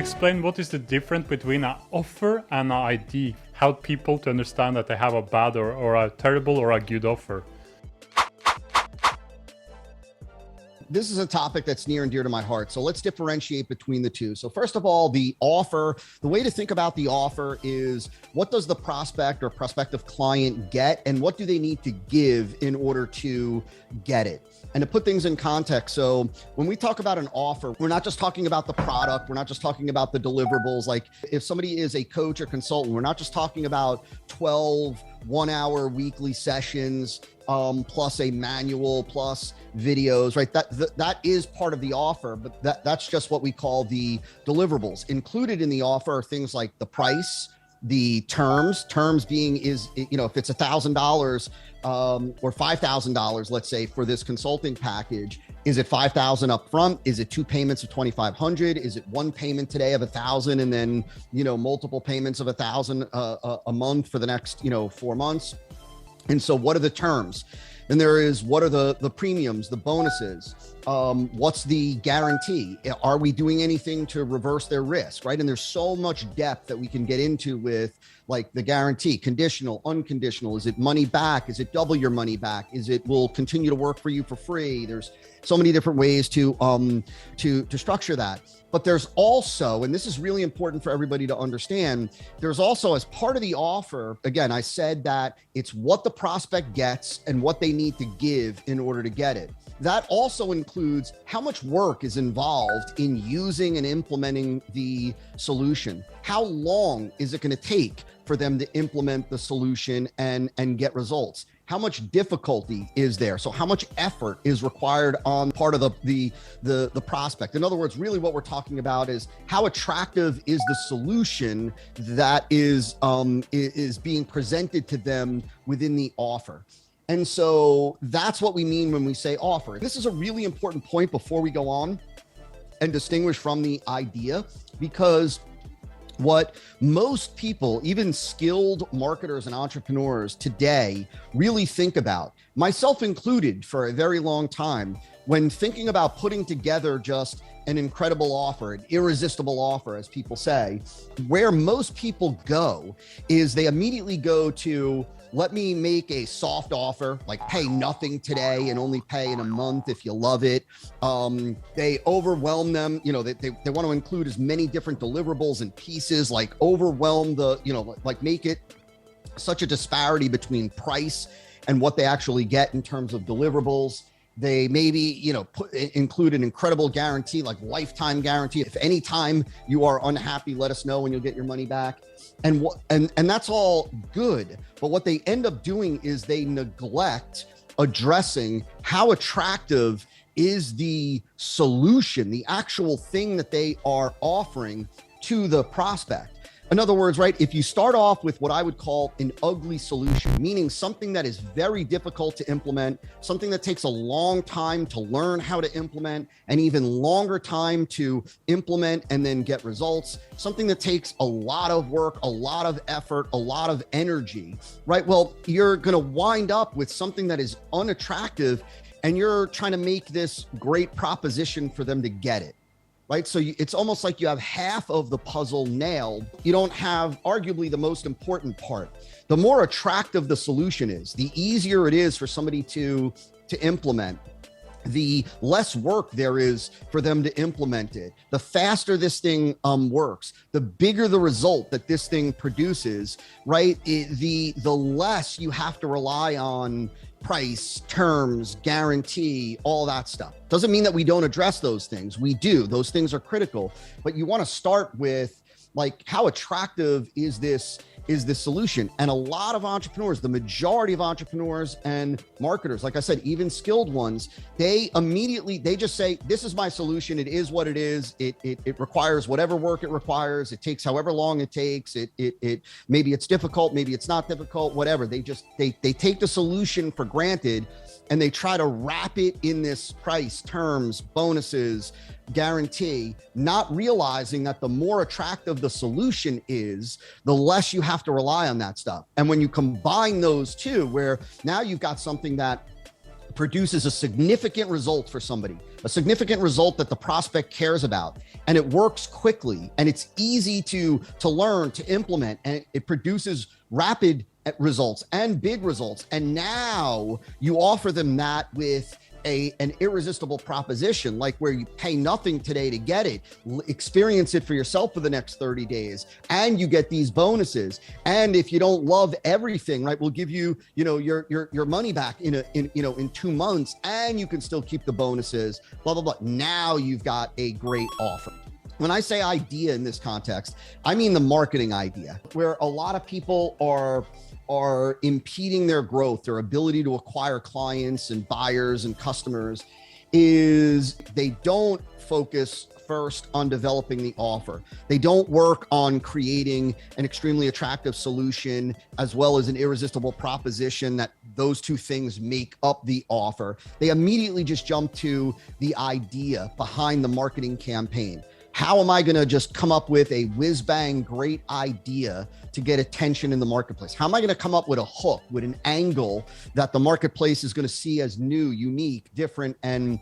explain what is the difference between an offer and an idea? Help people to understand that they have a bad or a terrible or a good offer. This is a topic that's near and dear to my heart. So let's differentiate between the two. So first of all, the offer, the way to think about the offer is what does the prospect or prospective client get and what do they need to give in order to get it? And to put things in context, so when we talk about an offer, we're not just talking about the product. We're not just talking about the deliverables. Like if somebody is a coach or consultant, we're not just talking about 12 one-hour weekly sessions, plus a manual, plus videos, right? That is part of the offer, but that's just what we call the deliverables. Included in the offer are things like the price, the terms being is, you know, if it's $1,000 or $5,000, let's say for this consulting package, is it $5,000 up front? Is it 2 payments of $2,500? Is it 1 payment today of $1,000 and then, you know, multiple payments of $1,000 a month for the next, 4 months? And so what are the terms? Then there is, what are the premiums, the bonuses? What's the guarantee? Are we doing anything to reverse their risk, right? And there's so much depth that we can get into with like the guarantee, conditional, unconditional. Is it money back? Is it double your money back? Is it will continue to work for you for free? There's so many different ways to structure that. But there's also, and this is really important for everybody to understand, there's also, as part of the offer, again, I said that it's what the prospect gets and what they need to give in order to get it. That also includes how much work is involved in using and implementing the solution. How long is it going to take for them to implement the solution and get results? How much difficulty is there? So how much effort is required on part of the prospect? In other words, really what we're talking about is how attractive is the solution that is being presented to them within the offer. And so that's what we mean when we say offer. This is a really important point before we go on and distinguish from the idea, because what most people, even skilled marketers and entrepreneurs today, really think about, myself included for a very long time, when thinking about putting together just an incredible offer, an irresistible offer, as people say, where most people go is they immediately go to, let me make a soft offer, like pay nothing today and only pay in a month if you love it. They overwhelm them. They want to include as many different deliverables and pieces, like overwhelm like make it such a disparity between price and what they actually get in terms of deliverables. They maybe, include an incredible guarantee, like lifetime guarantee. If any time you are unhappy, let us know and you'll get your money back. And that's all good. But what they end up doing is they neglect addressing how attractive is the solution, the actual thing that they are offering to the prospect. In other words, right, if you start off with what I would call an ugly solution, meaning something that is very difficult to implement, something that takes a long time to learn how to implement, and even longer time to implement and then get results, something that takes a lot of work, a lot of effort, a lot of energy, right? Well, you're going to wind up with something that is unattractive, and you're trying to make this great proposition for them to get it. Right? So it's almost like you have half of the puzzle nailed. You don't have arguably the most important part. The more attractive the solution is, the easier it is for somebody to implement, the less work there is for them to implement it. The faster this thing works, the bigger the result that this thing produces, right? The less you have to rely on price, terms, guarantee, all that stuff. Doesn't mean that we don't address those things. We do. Those things are critical, but you want to start with like, how attractive is this solution? And a lot of entrepreneurs, the majority of entrepreneurs and marketers, like I said, even skilled ones, they just say, this is my solution. It is what it is. It requires whatever work it requires. It takes however long it takes. Maybe it's difficult, maybe it's not difficult, whatever. They take the solution for granted and they try to wrap it in this price, terms, bonuses, guarantee, not realizing that the more attractive the solution is, the less you have to rely on that stuff. And when you combine those two, where now you've got something that produces a significant result for somebody, a significant result that the prospect cares about, and it works quickly and it's easy to learn, to implement, and it produces rapid results and big results. And now you offer them that with an irresistible proposition, like where you pay nothing today to get it, experience it for yourself for the next 30 days, and you get these bonuses. And if you don't love everything, right, we'll give you, your money back in 2 months, and you can still keep the bonuses, blah, blah, blah. Now you've got a great offer. When I say idea in this context, I mean the marketing idea, where a lot of people are impeding their growth, their ability to acquire clients and buyers and customers, is they don't focus first on developing the offer. They don't work on creating an extremely attractive solution as well as an irresistible proposition that those two things make up the offer. They immediately just jump to the idea behind the marketing campaign. How am I going to just come up with a whiz-bang great idea to get attention in the marketplace? How am I going to come up with a hook, with an angle that the marketplace is going to see as new, unique, different, and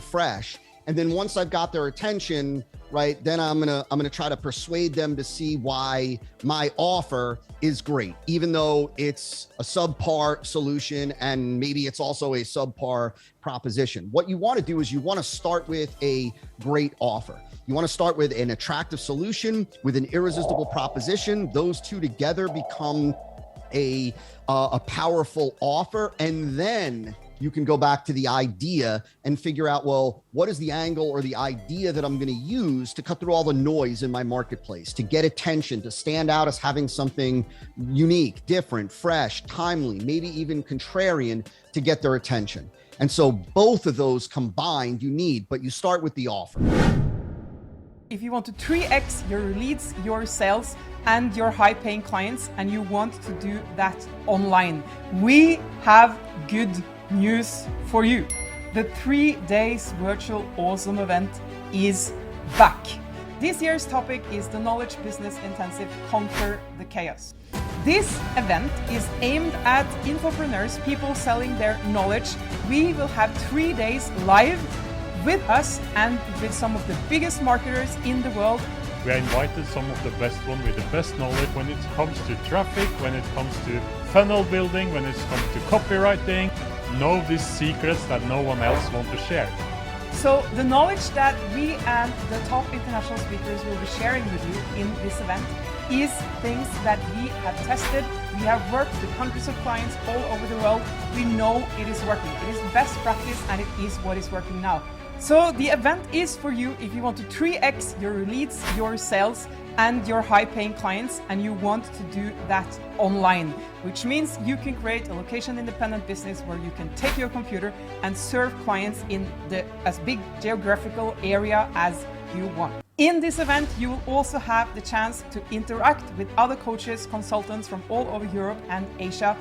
fresh? And then once I've got their attention, right, then I'm gonna try to persuade them to see why my offer is great, even though it's a subpar solution and maybe it's also a subpar proposition. What you want to do is you want to start with a great offer. You want to start with an attractive solution with an irresistible proposition. Those two together become a powerful offer, and then you can go back to the idea and figure out, well, what is the angle or the idea that I'm going to use to cut through all the noise in my marketplace, to get attention, to stand out as having something unique, different, fresh, timely, maybe even contrarian to get their attention. And so both of those combined you need, but you start with the offer. If you want to 3x your leads, your sales, and your high-paying clients, and you want to do that online, we have good news for you. The 3 days virtual AweSM event is back. This year's topic is the Knowledge Business Intensive Conquer the Chaos. This event is aimed at infopreneurs, people selling their knowledge. We will have 3 days live with us and with some of the biggest marketers in the world. We have invited some of the best ones with the best knowledge when it comes to traffic, when it comes to funnel building, when it comes to copywriting. Know these secrets that no one else wants to share. So the knowledge that we and the top international speakers will be sharing with you in this event is things that we have tested. We have worked with hundreds of clients all over the world. We know it is working. It is best practice and it is what is working now. So the event is for you if you want to 3x your leads, your sales, and your high-paying clients, and you want to do that online, which means you can create a location-independent business where you can take your computer and serve clients in as big geographical area as you want. In this event, you will also have the chance to interact with other coaches, consultants from all over Europe and Asia,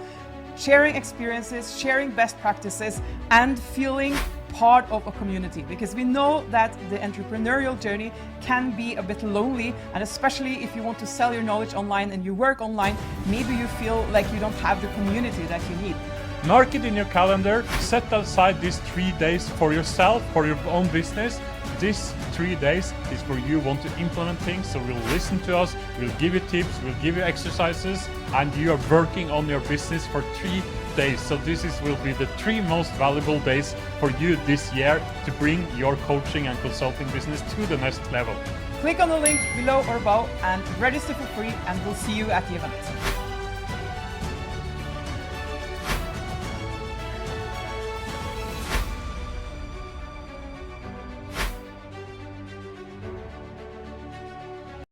sharing experiences, sharing best practices, and feeling part of a community, because we know that the entrepreneurial journey can be a bit lonely, and especially if you want to sell your knowledge online and you work online, maybe you feel like you don't have the community that you need. Mark it in your calendar, set aside these 3 days for yourself, for your own business. This 3 days is for you want to implement things, so we'll listen to us, we'll give you tips, we'll give you exercises, and you are working on your business for 3 days. So this will be the 3 most valuable days for you this year to bring your coaching and consulting business to the next level. Click on the link below or above and register for free, and we'll see you at the event.